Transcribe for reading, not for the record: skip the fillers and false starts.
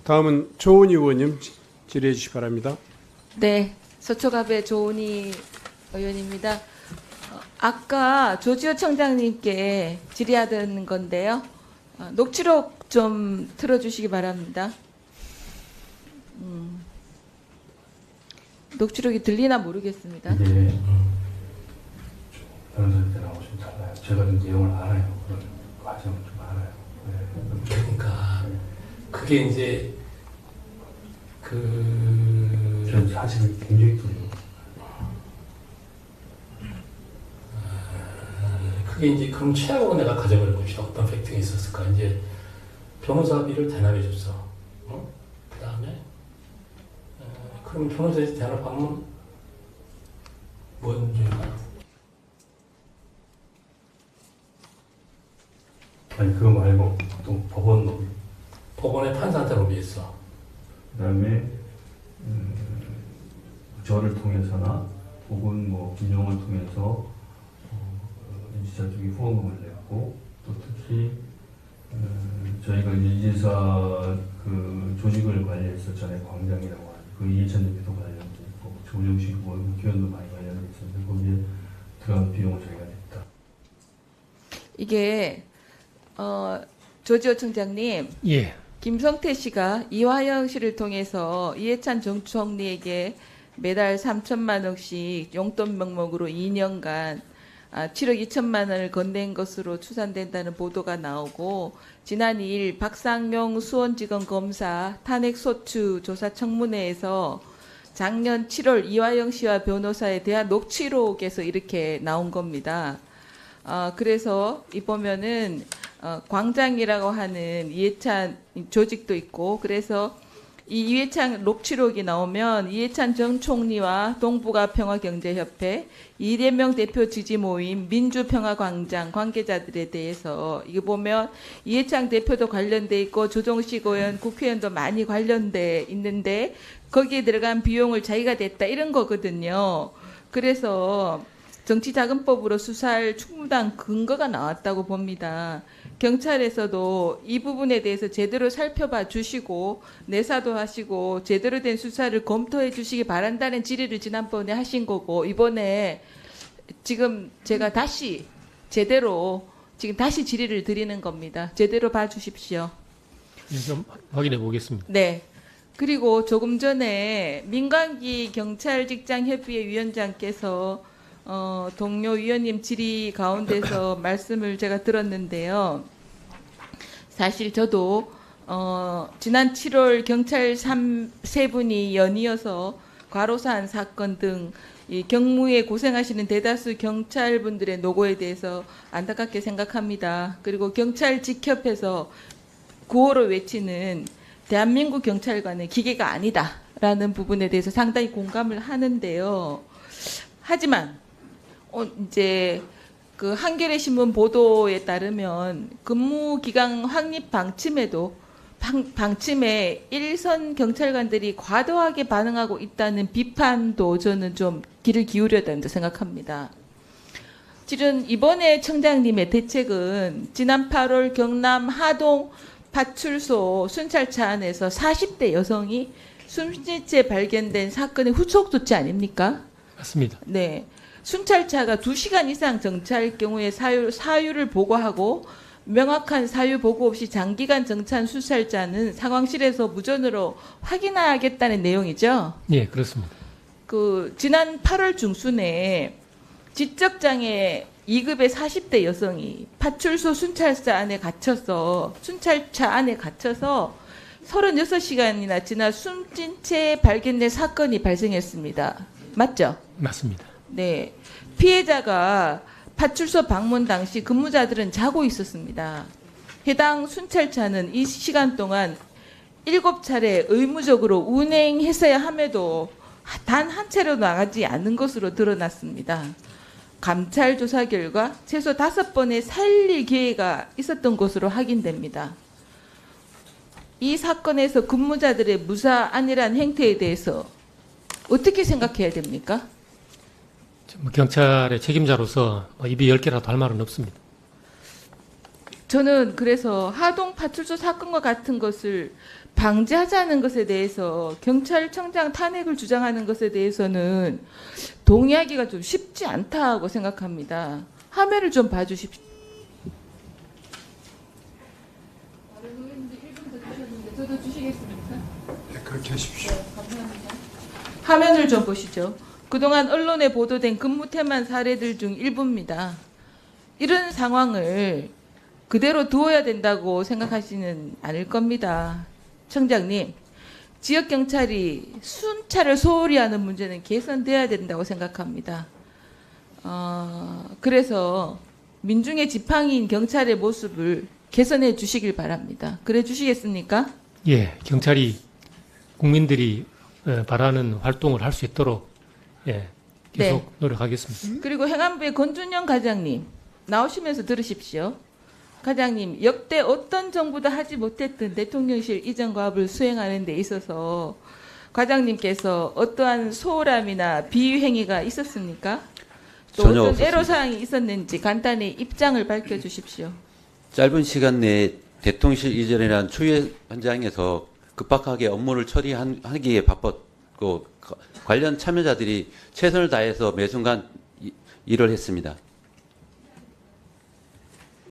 다음은 조은희 의원님 질의해 주시기 바랍니다. 네, 서초갑의 조은희 의원입니다. 아까 조지호 청장님께 질의하던 건데요. 녹취록 좀 틀어주시기 바랍니다. 녹취록이 들리나 모르겠습니다. 이게 변호사님들하고 좀 달라요. 제가 좀 내용을 알아요. 그런 과정을 좀 알아요. 네. 그러니까 그게 이제 전 사실은 굉장히 두려워요. 그게 이제 그럼 최악으로 내가 가져버린 봅시다. 어떤 팩트가 있었을까? 이제 변호사비를 대납해줬어. 그 다음에 그럼 변호사에서 대납하면 뭔 죄인가? 아니 그거 말고 또 법원 로비, 법원에 판사한테 로비했어. 그다음에 저를 통해서나 혹은 뭐 김용을 통해서 인지사 쪽에 후원금을 냈고 또 특히 저희가 이제사 그 조직을 관리했었잖아요. 광장이라고 하는 그 이해찬 대표도 관련돼 있고 조정식 의원 기원도 많이 관련돼 있었는데 거기에 들어간 비용을 저희가 냈다. 이게 조지호 청장님, 예, 김성태 씨가 이화영 씨를 통해서 이해찬 정총리에게 매달 3천만 원씩 용돈 명목으로 2년간 7억 2천만 원을 건넨 것으로 추산된다는 보도가 나오고, 지난 2일 박상용 수원지검 검사 탄핵소추 조사 청문회에서 작년 7월 이화영 씨와 변호사에 대한 녹취록에서 이렇게 나온 겁니다. 그래서 이 보면은 광장이라고 하는 이해찬 조직도 있고, 그래서 이 이해찬 녹취록이 나오면 이해찬 전 총리와 동북아 평화경제협회, 이재명 대표 지지 모임, 민주평화광장 관계자들에 대해서 이거 보면 이해찬 대표도 관련돼 있고 조정식 의원, 국회의원도 많이 관련돼 있는데 거기에 들어간 비용을 자기가 냈다 이런 거거든요. 그래서 정치자금법으로 수사할 충분한 근거가 나왔다고 봅니다. 경찰에서도 이 부분에 대해서 제대로 살펴봐 주시고 내사도 하시고 제대로 된 수사를 검토해 주시기 바란다는 질의를 지난번에 하신 거고, 이번에 지금 제가 다시 제대로 지금 다시 질의를 드리는 겁니다. 제대로 봐 주십시오. 좀 확인해 보겠습니다. 네. 그리고 조금 전에 민관기 경찰직장협의회 위원장께서 동료 위원님 질의 가운데서 말씀을 제가 들었는데요. 사실 저도 지난 7월 경찰 세 분이 연이어서 과로사한 사건 등 이 경무에 고생하시는 대다수 경찰분들의 노고에 대해서 안타깝게 생각합니다. 그리고 경찰직협에서 구호로 외치는 대한민국 경찰관은 기계가 아니다라는 부분에 대해서 상당히 공감을 하는데요. 하지만 이제 그 한겨레 신문 보도에 따르면 근무 기간 확립 방침에도 방침에 일선 경찰관들이 과도하게 반응하고 있다는 비판도 저는 좀 귀를 기울여야 된다고 생각합니다. 실은 이번에 청장님의 대책은 지난 8월 경남 하동 파출소 순찰차 안에서 40대 여성이 숨진채 발견된 사건의 후속 조치 아닙니까? 맞습니다. 네. 순찰차가 2시간 이상 정차할 경우에 사유를 보고하고 명확한 사유 보고 없이 장기간 정차한 순찰자는 상황실에서 무전으로 확인하겠다는 내용이죠. 예, 그렇습니다. 그 지난 8월 중순에 지적장애 2급의 40대 여성이 파출소 순찰차 안에 갇혀서 36시간이나 지나 숨진 채 발견된 사건이 발생했습니다. 맞죠? 맞습니다. 네. 피해자가 파출소 방문 당시 근무자들은 자고 있었습니다. 해당 순찰차는 이 시간 동안 7차례 의무적으로 운행했어야 함에도 단 한 차례도 나가지 않은 것으로 드러났습니다. 감찰 조사 결과 최소 5번의 살릴 기회가 있었던 것으로 확인됩니다. 이 사건에서 근무자들의 무사안일한 행태에 대해서 어떻게 생각해야 됩니까? 경찰의 책임자로서 입이 10개라도 할 말은 없습니다. 저는 그래서 하동 파출소 사건과 같은 것을 방지하자는 것에 대해서 경찰청장 탄핵을 주장하는 것에 대해서는 동의하기가 좀 쉽지 않다고 생각합니다. 화면을 좀 봐주십시오. 저도 주시겠습니까? 네, 그렇게 하십시오. 감사합니다. 화면을 좀 보시죠. 그동안 언론에 보도된 근무태만 사례들 중 일부입니다. 이런 상황을 그대로 두어야 된다고 생각하시는 않을 겁니다. 청장님, 지역경찰이 순찰을 소홀히 하는 문제는 개선돼야 된다고 생각합니다. 그래서 민중의 지팡이인 경찰의 모습을 개선해 주시길 바랍니다. 그래 주시겠습니까? 예, 경찰이 국민들이 바라는 활동을 할 수 있도록 계속 네. 노력하겠습니다. 그리고 행안부의 권준영 과장님 나오시면서 들으십시오. 과장님, 역대 어떤 정부도 하지 못했던 대통령실 이전 과업을 수행하는 데 있어서 과장님께서 어떠한 소홀함이나 비위행위가 있었습니까? 또 전혀 어떤 없었습니다. 애로사항이 있었는지 간단히 입장을 밝혀주십시오. 짧은 시간 내에 대통령실 이전이라는 추의 현장에서 급박하게 업무를 처리하기에 바빴고 관련 참여자들이 최선을 다해서 매 순간 일을 했습니다.